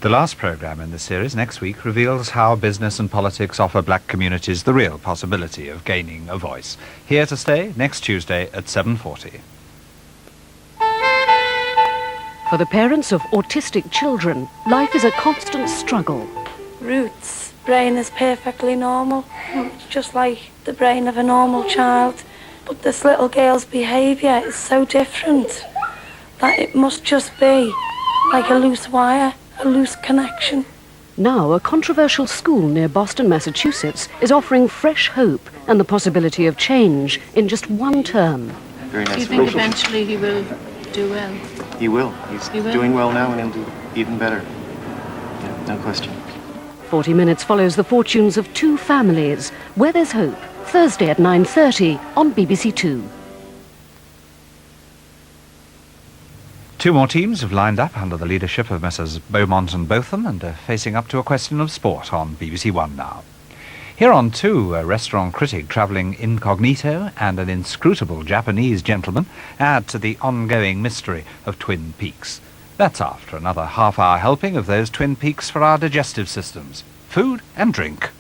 The last programme in the series next week reveals how business and politics offer black communities the real possibility of gaining a voice. Here to stay next Tuesday at 7:40. For the parents of autistic children, life is a constant struggle. Ruth's brain is perfectly normal. It's just like the brain of a normal child. But this little girl's behaviour is so different that it must just be like a loose wire, a loose connection. Now, a controversial school near Boston, Massachusetts, is offering fresh hope and the possibility of change in just one term. Very nice. Do you think eventually he will do well? He will. He's doing well now, and he'll do even better. Yeah, no question. 40 Minutes follows the fortunes of two families. Where There's Hope, Thursday at 9:30 on BBC2. Two more teams have lined up under the leadership of Messrs Beaumont and Botham and are facing up to a question of sport on BBC1 now. Here on 2, a restaurant critic travelling incognito and an inscrutable Japanese gentleman add to the ongoing mystery of Twin Peaks. That's after another half-hour helping of those Twin Peaks for our digestive systems. Food and drink.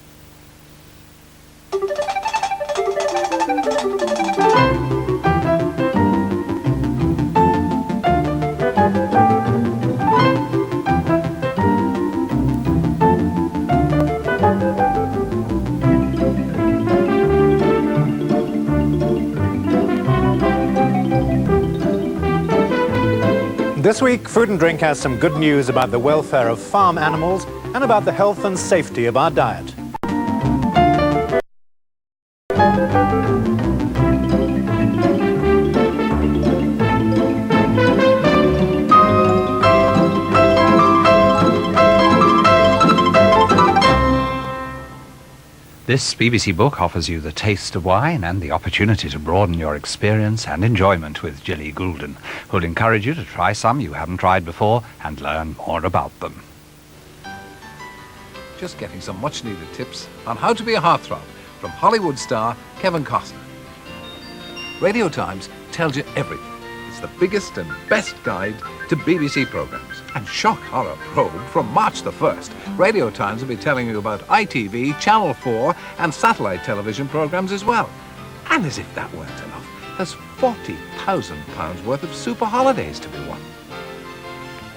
This week, Food and Drink has some good news about the welfare of farm animals and about the health and safety of our diet. This BBC book offers you the taste of wine and the opportunity to broaden your experience and enjoyment with Gilly Goulden, who'll encourage you to try some you haven't tried before and learn more about them. Just getting some much-needed tips on how to be a heartthrob from Hollywood star Kevin Costner. Radio Times tells you everything. It's the biggest and best guide to BBC programmes. And shock horror probe from March the 1st. Radio Times will be telling you about ITV, Channel 4 and satellite television programmes as well. And as if that weren't enough, there's £40,000 worth of super holidays to be won.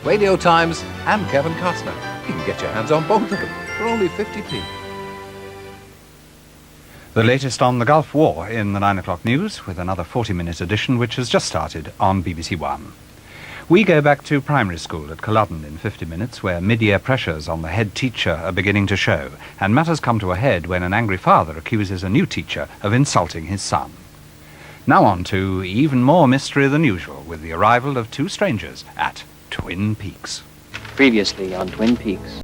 Radio Times and Kevin Costner. You can get your hands on both of them for only 50p. The latest on the Gulf War in the 9 o'clock news with another 40-minute edition which has just started on BBC One. We go back to primary school at Culloden in 50 minutes where mid-year pressures on the head teacher are beginning to show and matters come to a head when an angry father accuses a new teacher of insulting his son. Now on to even more mystery than usual with the arrival of two strangers at Twin Peaks. Previously on Twin Peaks.